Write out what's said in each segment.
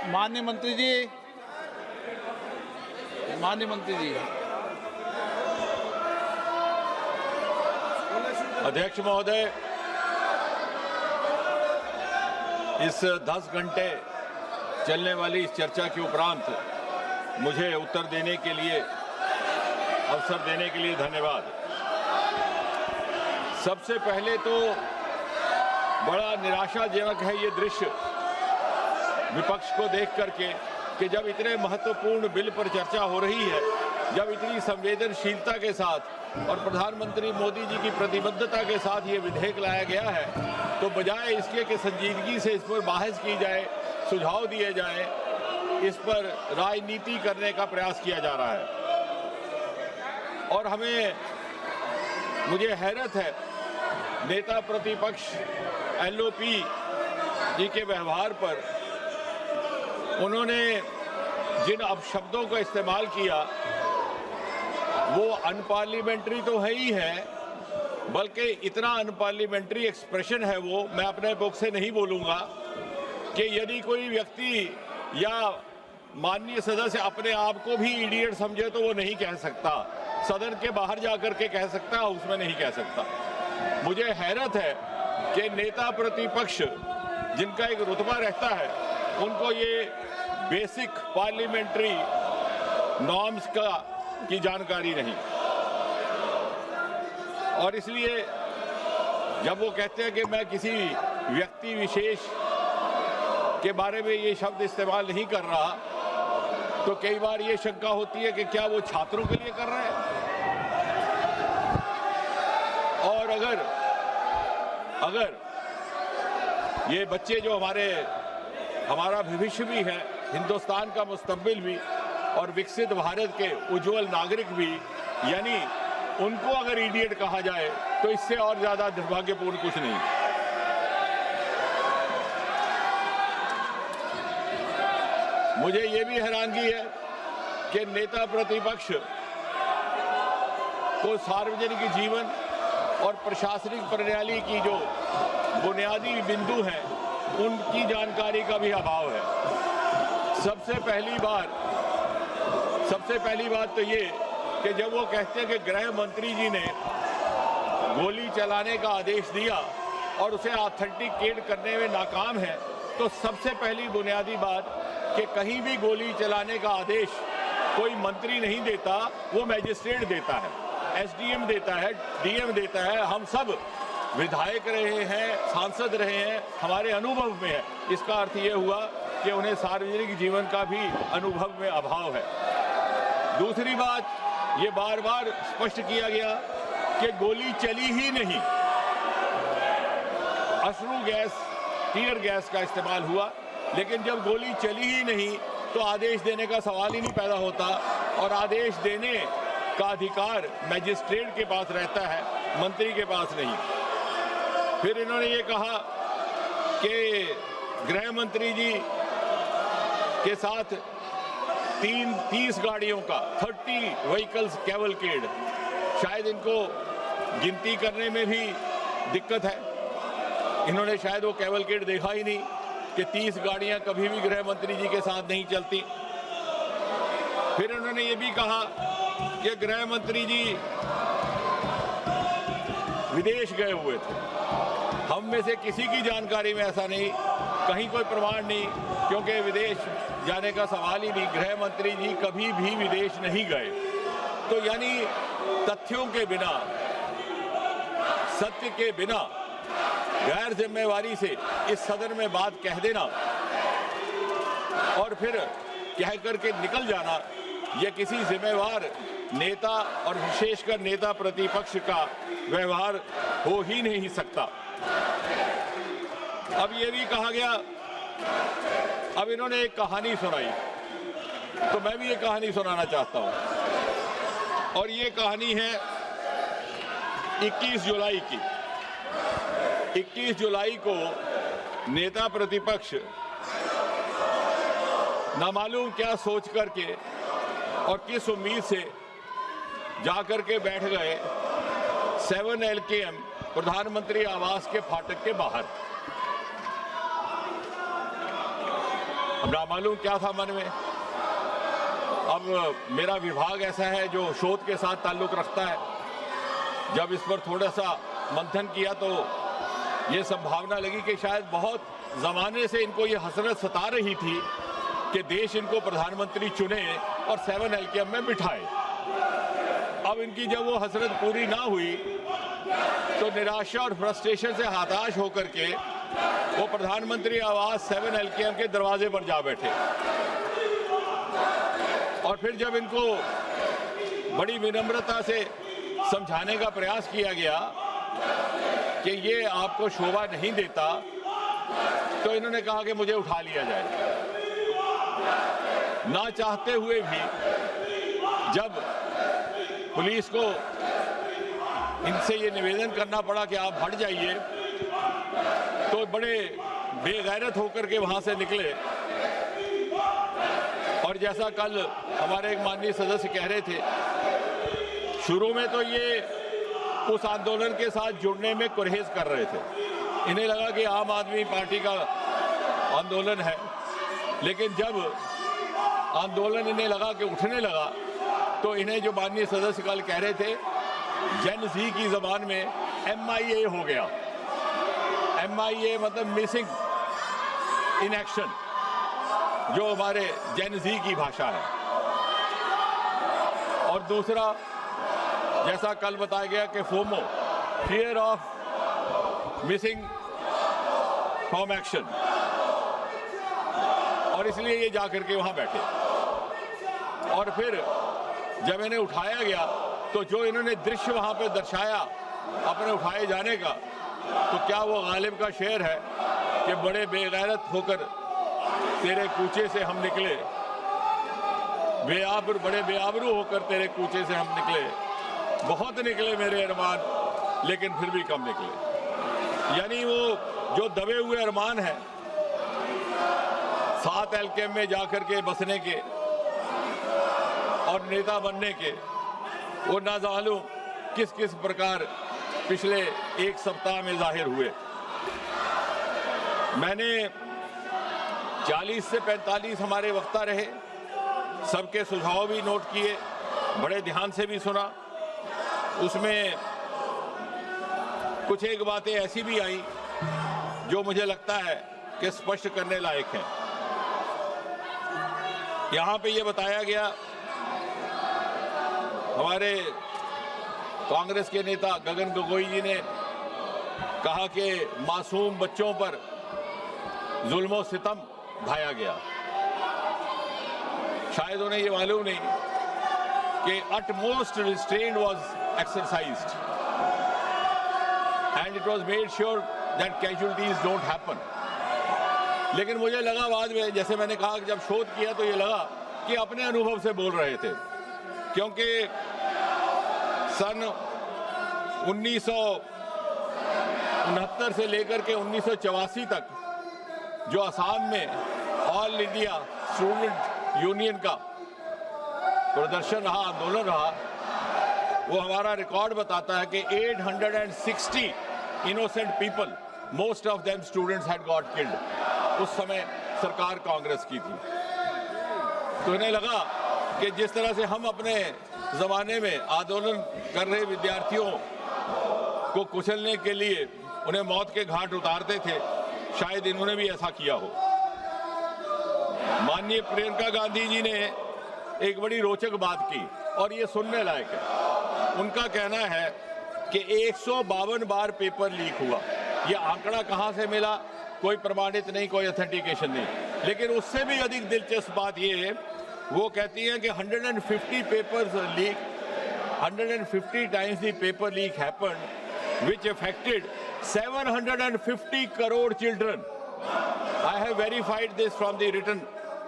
माननीय मंत्री जी, अध्यक्ष महोदय, इस 10 घंटे चलने वाली इस चर्चा के उपरांत मुझे उत्तर देने के लिए अवसर देने के लिए धन्यवाद। सबसे पहले तो बड़ा निराशाजनक है ये दृश्य विपक्ष को देख करके कि जब इतने महत्वपूर्ण बिल पर चर्चा हो रही है, जब इतनी संवेदनशीलता के साथ और प्रधानमंत्री मोदी जी की प्रतिबद्धता के साथ ये विधेयक लाया गया है, तो बजाय इसके कि संजीदगी से इस पर बहस की जाए, सुझाव दिए जाए, इस पर राजनीति करने का प्रयास किया जा रहा है। और मुझे हैरत है नेता प्रतिपक्ष एलओपी जी के व्यवहार पर। उन्होंने जिन अपशब्दों का इस्तेमाल किया वो अनपार्लियामेंट्री तो है ही है, बल्कि इतना अनपार्लियामेंट्री एक्सप्रेशन है वो, मैं अपने बुक से नहीं बोलूँगा कि यदि कोई व्यक्ति या माननीय सदस्य अपने आप को भी इडियट समझे तो वो नहीं कह सकता, सदन के बाहर जाकर के कह सकता, उसमें नहीं कह सकता। मुझे हैरत है कि नेता प्रतिपक्ष जिनका एक रुतबा रहता है, उनको ये बेसिक पार्लियामेंट्री नॉर्म्स की जानकारी नहीं। और इसलिए जब वो कहते हैं कि मैं किसी व्यक्ति विशेष के बारे में ये शब्द इस्तेमाल नहीं कर रहा, तो कई बार ये शंका होती है कि क्या वो छात्रों के लिए कर रहे हैं। और अगर ये बच्चे जो हमारा भविष्य भी है, हिंदुस्तान का मुस्तकबिल भी और विकसित भारत के उज्जवल नागरिक भी, यानी उनको अगर इडियट कहा जाए तो इससे और ज्यादा दुर्भाग्यपूर्ण कुछ नहीं। मुझे ये भी हैरानगी है कि नेता प्रतिपक्ष को सार्वजनिक जीवन और प्रशासनिक प्रणाली की जो बुनियादी बिंदु हैं उनकी जानकारी का भी अभाव है। सबसे पहली बात तो ये कि जब वो कहते हैं कि गृह मंत्री जी ने गोली चलाने का आदेश दिया और उसे ऑथेंटिकेट करने में नाकाम है, तो सबसे पहली बुनियादी बात कि कहीं भी गोली चलाने का आदेश कोई मंत्री नहीं देता, वो मैजिस्ट्रेट देता है, एसडीएम देता है, डीएम देता है। हम सब विधायक रहे हैं, सांसद रहे हैं, हमारे अनुभव में है। इसका अर्थ ये हुआ कि उन्हें सार्वजनिक जीवन का भी अनुभव में अभाव है। दूसरी बात, ये बार बार स्पष्ट किया गया कि गोली चली ही नहीं, अश्रु गैस, टीयर गैस का इस्तेमाल हुआ, लेकिन जब गोली चली ही नहीं तो आदेश देने का सवाल ही नहीं पैदा होता। और आदेश देने का अधिकार मैजिस्ट्रेट के पास रहता है, मंत्री के पास नहीं। फिर इन्होंने ये कहा कि गृह मंत्री जी के साथ 30 गाड़ियों का 30 व्हीकल्स कैवलकेड, शायद इनको गिनती करने में भी दिक्कत है। इन्होंने शायद वो कैवलकेड देखा ही नहीं कि 30 गाड़ियां कभी भी गृह मंत्री जी के साथ नहीं चलती। फिर उन्होंने ये भी कहा कि गृह मंत्री जी विदेश गए हुए थे। हम में से किसी की जानकारी में ऐसा नहीं, कहीं कोई प्रमाण नहीं, क्योंकि विदेश जाने का सवाल ही नहीं। गृह मंत्री जी कभी भी विदेश नहीं गए। तो यानी तथ्यों के बिना, सत्य के बिना गैर जिम्मेवारी से इस सदन में बात कह देना और फिर कह करके निकल जाना, यह किसी जिम्मेवार नेता और विशेषकर नेता प्रतिपक्ष का व्यवहार हो ही नहीं सकता। अब ये भी कहा गया, अब इन्होंने एक कहानी सुनाई, तो मैं भी एक कहानी सुनाना चाहता हूं। और ये कहानी है 21 जुलाई की। 21 जुलाई को नेता प्रतिपक्ष नामालूम क्या सोच करके और किस उम्मीद से जाकर के बैठ गए 7 LKM प्रधानमंत्री आवास के फाटक के बाहर। अब ना मालूम क्या था मन में। अब मेरा विभाग ऐसा है जो शोध के साथ ताल्लुक रखता है। जब इस पर थोड़ा सा मंथन किया तो ये संभावना लगी कि शायद बहुत ज़माने से इनको ये हसरत सता रही थी कि देश इनको प्रधानमंत्री चुने और 7 LKM में बिठाए। अब इनकी जब वो हसरत पूरी ना हुई तो निराशा और फ्रस्ट्रेशन से हताश होकर के वो प्रधानमंत्री आवास 7 LKM के दरवाजे पर जा बैठे। और फिर जब इनको बड़ी विनम्रता से समझाने का प्रयास किया गया कि ये आपको शोभा नहीं देता, तो इन्होंने कहा कि मुझे उठा लिया जाए। ना चाहते हुए भी जब पुलिस को इनसे ये निवेदन करना पड़ा कि आप हट जाइए, तो बड़े बेगैरत होकर के वहां से निकले। और जैसा कल हमारे एक माननीय सदस्य कह रहे थे, शुरू में तो ये उस आंदोलन के साथ जुड़ने में गुरेज कर रहे थे। इन्हें लगा कि आम आदमी पार्टी का आंदोलन है, लेकिन जब आंदोलन इन्हें लगा कि उठने लगा तो इन्हें जो माननीय सदस्य कल कह रहे थे, जेन ज़ी की जबान में MIA हो गया। MIA मतलब मिसिंग इन एक्शन, जो हमारे जेन ज़ी की भाषा है। और दूसरा, जैसा कल बताया गया कि FOMO, fear of missing from action, और इसलिए ये जाकर के वहां बैठे। और फिर जब इन्हें उठाया गया तो जो इन्होंने दृश्य वहां पे दर्शाया अपने उठाए जाने का, तो क्या वो गालिब का शेर है कि बड़े बेगैरत होकर तेरे कूचे से हम निकले, बड़े बेआबरू होकर तेरे कूचे से हम निकले, बहुत निकले मेरे अरमान लेकिन फिर भी कम निकले। यानी वो जो दबे हुए अरमान है 7 LKM में जाकर के बसने के और नेता बनने के, वो ना मालूम किस किस प्रकार पिछले एक सप्ताह में जाहिर हुए। मैंने 40 से 45 हमारे वक्ता रहे, सबके सुझाव भी नोट किए, बड़े ध्यान से भी सुना। उसमें कुछ एक बातें ऐसी भी आई जो मुझे लगता है कि स्पष्ट करने लायक है। यहाँ पे ये बताया गया, हमारे कांग्रेस के नेता गगन गोगोई जी ने कहा कि मासूम बच्चों पर जुल्म सितम ढाया गया। शायद उन्हें ये मालूम नहीं कि utmost restraint was exercised and it was made sure that casualties don't happen. लेकिन मुझे लगा बाद में, जैसे मैंने कहा कि जब शोध किया तो ये लगा कि अपने अनुभव से बोल रहे थे, क्योंकि सन 1969 से लेकर के 1984 तक जो असम में ऑल इंडिया स्टूडेंट यूनियन का प्रदर्शन रहा, आंदोलन रहा, वो हमारा रिकॉर्ड बताता है कि 860 innocent people, most of them students had got killed. उस समय सरकार कांग्रेस की थी। तो इन्हें लगा कि जिस तरह से हम अपने ज़माने में आंदोलन कर रहे विद्यार्थियों को कुचलने के लिए उन्हें मौत के घाट उतारते थे, शायद इन्होंने भी ऐसा किया हो। माननीय प्रियंका गांधी जी ने एक बड़ी रोचक बात की और ये सुनने लायक है। उनका कहना है कि 152 बार पेपर लीक हुआ। ये आंकड़ा कहाँ से मिला, कोई प्रमाणित नहीं, कोई ऑथेंटिकेशन नहीं। लेकिन उससे भी अधिक दिलचस्प बात ये है, वो कहती हैं कि 150 papers leak, 150 times the paper leak happened, which affected 750 crore children. I have verified this from the written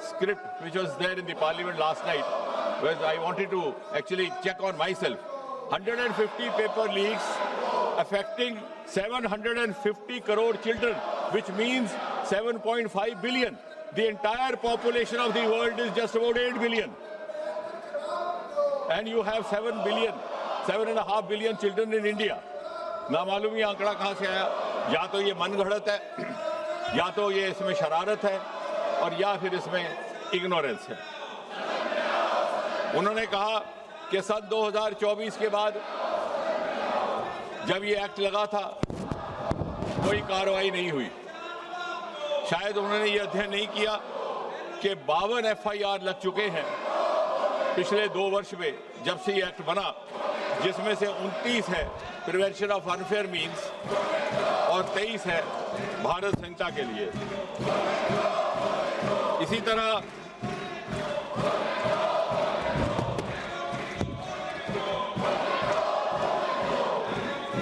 script which was there in the parliament last night, where I wanted to actually check on myself. 150 paper leaks affecting 750 crore children, which means 7.5 billion. The entire population of the world is just about 8 billion. And you have 7.5 billion children in India. ना मालूम ये आंकड़ा कहाँ से आया। या तो ये मन गढ़ंत है, या तो ये इसमें शरारत है, और या फिर इसमें इग्नोरेंस है। उन्होंने कहा कि सन 2024 के बाद जब ये एक्ट लगा था कोई कार्रवाई नहीं हुई। शायद उन्होंने ये अध्ययन नहीं किया कि 52 FIR लग चुके हैं पिछले 2 वर्ष में जब से ये एक्ट बना, जिसमें से 29 है प्रिवेंशन ऑफ अनफेयर मीन्स और 23 है भारत संहिता के लिए। इसी तरह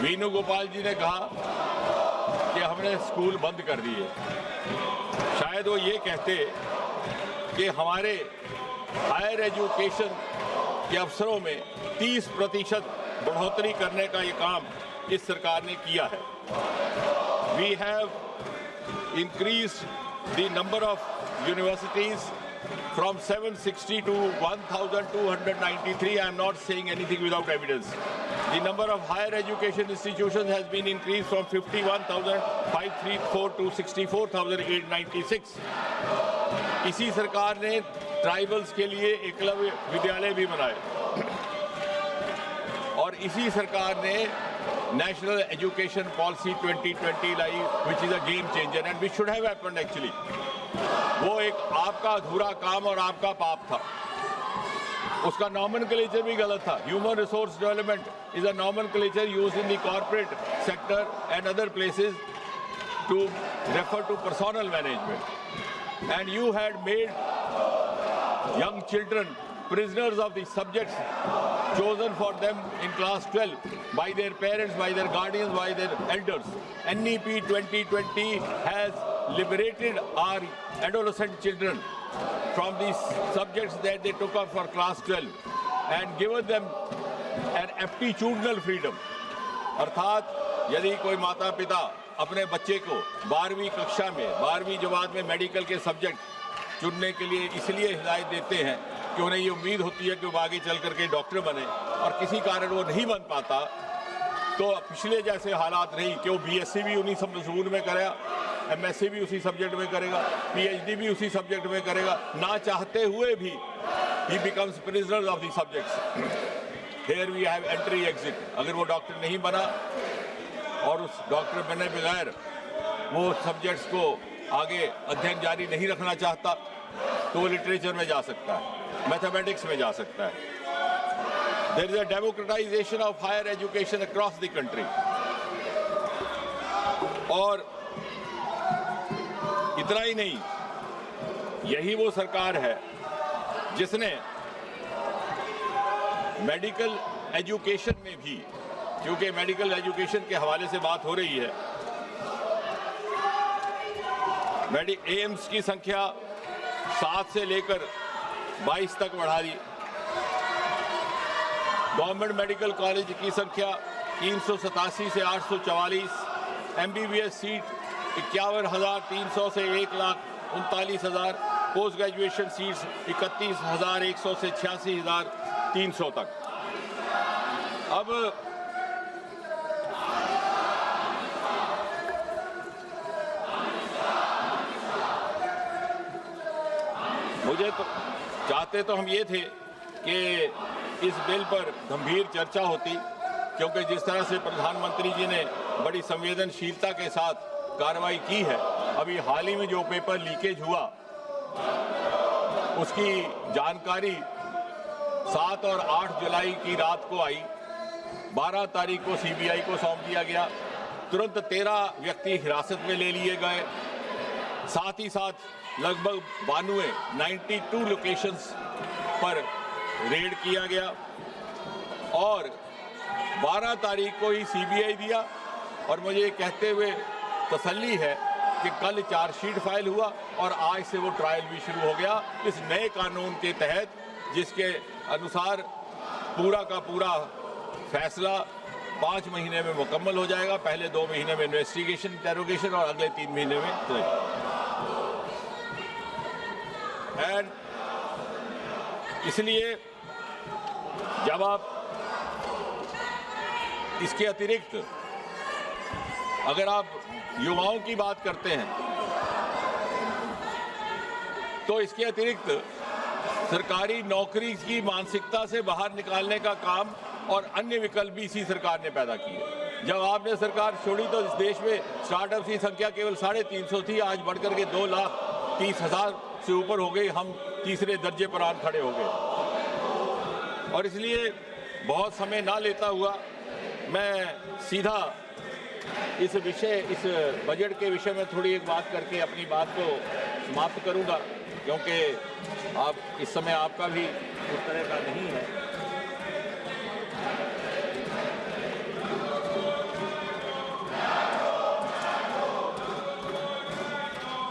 वेणुगोपाल जी ने कहा कि हमने स्कूल बंद कर दिए। शायद वो ये कहते कि हमारे हायर एजुकेशन के अवसरों में 30% बढ़ोतरी करने का ये काम इस सरकार ने किया है। We have increased the number of universities from 760 to 1,293. I am not saying anything without evidence. The number of higher education institutions has been increased from 51,534 to 64,896. इसी सरकार ने ट्राइबल्स के लिए एकलव्य विद्यालय भी बनाए और इसी सरकार ने national education policy 2020 lie, which is a game changer and which should have happened actually. वो एक आपका अधूरा काम और आपका पाप था। उसका नॉमेनक्लेचर भी गलत था। Human resource development is a nomenclature used in the corporate sector and other places to refer to personal management and you had made young children prisoners of the subjects chosen for them in class 12 by their parents, by their guardians, by their elders. NEP 2020 has liberated our adolescent children from these subjects that they took up for class 12 and given them an aptitudinal freedom. अर्थात यदि कोई माता पिता अपने बच्चे को 12वीं कक्षा में 12वीं जमात में मेडिकल के सब्जेक्ट चुनने के लिए इसलिए हिदायत देते हैं कि उन्हें ये उम्मीद होती है कि वो आगे चल करके डॉक्टर बने और किसी कारण वो नहीं बन पाता, तो पिछले जैसे हालात नहीं कि वो BSc भी उन्हीं मजमून में करेगा, MSc भी उसी सब्जेक्ट में करेगा, PhD भी उसी सब्जेक्ट में करेगा, ना चाहते हुए भी he becomes prisoner of the subjects. Here we have entry exit. अगर वो डॉक्टर नहीं बना और उस डॉक्टर बनने बगैर वो सब्जेक्ट्स को आगे अध्ययन जारी नहीं रखना चाहता तो वो लिटरेचर में जा सकता है, मैथमेटिक्स में जा सकता है। There is a democratisation of higher education across the country. और इतना ही नहीं, यही वो सरकार है जिसने मेडिकल एजुकेशन में भी, क्योंकि मेडिकल एजुकेशन के हवाले से बात हो रही है, एम्स की संख्या 7 से लेकर 22 तक बढ़ा दी। गवर्नमेंट मेडिकल कॉलेज की संख्या 387 से 844, MBBS सीट 51,300 से 1,39,000, पोस्ट ग्रेजुएशन सीट्स 31,100 से 86,300 तक। अब मुझे तो चाहते तो हम ये थे कि इस बिल पर गंभीर चर्चा होती, क्योंकि जिस तरह से प्रधानमंत्री जी ने बड़ी संवेदनशीलता के साथ कार्रवाई की है, अभी हाल ही में जो पेपर लीकेज हुआ उसकी जानकारी 7 और 8 जुलाई की रात को आई। 12 तारीख को CBI को सौंप दिया गया। तुरंत 13 व्यक्ति हिरासत में ले लिए गए। साथ ही साथ लगभग 92 लोकेशंस पर रेड किया गया और 12 तारीख को ही CBI दिया। और मुझे ये कहते हुए तसल्ली है कि कल चार्जशीट फाइल हुआ और आज से वो ट्रायल भी शुरू हो गया इस नए कानून के तहत, जिसके अनुसार पूरा का पूरा फैसला 5 महीने में मुकम्मल हो जाएगा। पहले 2 महीने में इन्वेस्टिगेशन, इंटेरोगेशन और अगले 3 महीने में ट्रायल। एंड इसलिए जब आप इसके अतिरिक्त अगर आप युवाओं की बात करते हैं तो इसके अतिरिक्त सरकारी नौकरी की मानसिकता से बाहर निकालने का काम और अन्य विकल्प भी इसी सरकार ने पैदा किए। जब आपने सरकार छोड़ी तो इस देश में स्टार्टअप की संख्या केवल 350 थी, आज बढ़कर के 2,30,000 से ऊपर हो गई। हम तीसरे दर्जे पर आन खड़े हो गए। और इसलिए बहुत समय ना लेता हुआ मैं सीधा इस बजट के विषय में थोड़ी एक बात करके अपनी बात को समाप्त करूंगा, क्योंकि आप इस समय आपका भी उस तरह का नहीं है।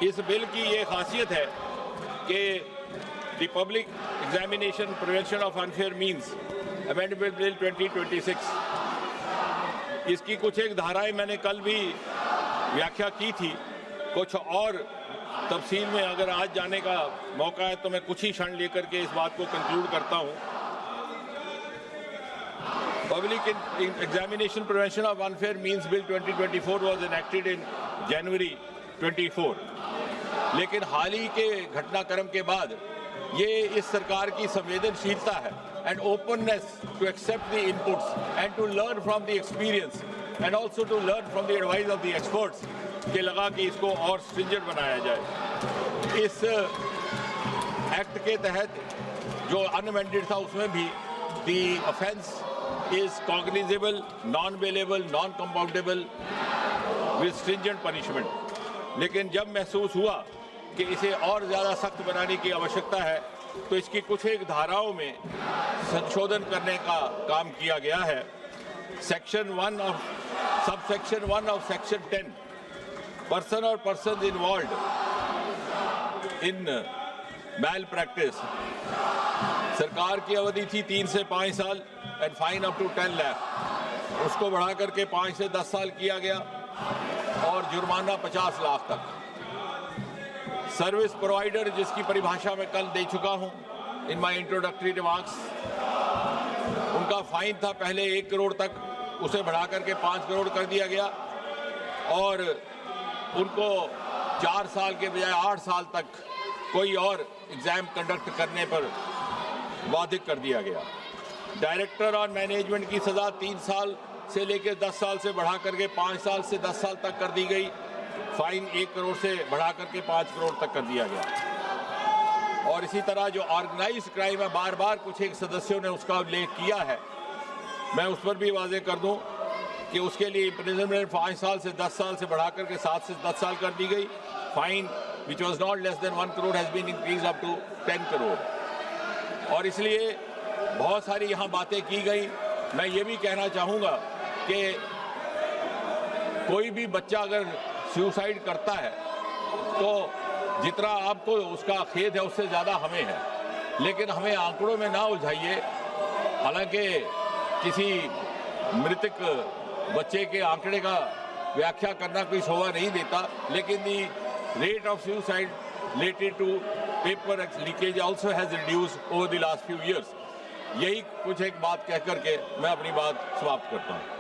इस बिल की ये खासियत है कि the public examination prevention of unfair means amendment bill 2026, इसकी कुछ एक धाराएं मैंने कल भी व्याख्या की थी। कुछ और तफसील में अगर आज जाने का मौका है तो मैं कुछ ही क्षण लेकर के इस बात को कंक्लूड करता हूं। Public examination prevention of unfair means bill 2024 was enacted in January 24, लेकिन हाल ही के घटनाक्रम के बाद ये इस सरकार की संवेदनशीलता है and openness to accept the inputs and to learn from the experience and also to learn from the advice of the experts के लगा कि इसको और stringent बनाया जाए। इस एक्ट के तहत जो अनअमेंडेड था उसमें भी the offence is cognizable, non-bailable, non-compoundable with stringent punishment। लेकिन जब महसूस हुआ कि इसे और ज़्यादा सख्त बनाने की आवश्यकता है तो इसकी कुछ एक धाराओं में संशोधन करने का काम किया गया है। सबसेक्शन 1 ऑफ सेक्शन 10, पर्सन और person involved in malpractice, सरकार की अवधि थी 3 से 5 साल and fine up to 10 lakh, उसको बढ़ा करके 5 से 10 साल किया गया और जुर्माना 50 लाख तक। सर्विस प्रोवाइडर, जिसकी परिभाषा मैं कल दे चुका हूं इन माय इंट्रोडक्टरी रिमार्क्स, उनका फाइन था पहले 1 करोड़ तक, उसे बढ़ा करके 5 करोड़ कर दिया गया और उनको 4 साल के बजाय 8 साल तक कोई और एग्जाम कंडक्ट करने पर बाधित कर दिया गया। डायरेक्टर और मैनेजमेंट की सजा 3 साल से लेकर 10 साल से बढ़ा करके 5 साल से 10 साल तक कर दी गई। फाइन 1 करोड़ से बढ़ा करके 5 करोड़ तक कर दिया गया। और इसी तरह जो ऑर्गेनाइज्ड क्राइम है, बार बार कुछ एक सदस्यों ने उसका उल्लेख किया है, मैं उस पर भी वाजे कर दूं कि उसके लिए इम्प्रिजनमेंट 5 साल से 10 साल से बढ़ा करके 7 से 10 साल कर दी गई। Fine which was not less than 1 crore has been increase up to 10 crore. और इसलिए बहुत सारी यहाँ बातें की गई। मैं ये भी कहना चाहूँगा कि कोई भी बच्चा अगर सुसाइड करता है तो जितना आपको उसका खेद है उससे ज़्यादा हमें है, लेकिन हमें आंकड़ों में ना उलझाइए। हालांकि किसी मृतक बच्चे के आंकड़े का व्याख्या करना कोई शोभा नहीं देता, लेकिन the rate of suicide related to paper leakage also has reduced over the last few years. यही कुछ एक बात कह करके मैं अपनी बात समाप्त करता हूँ।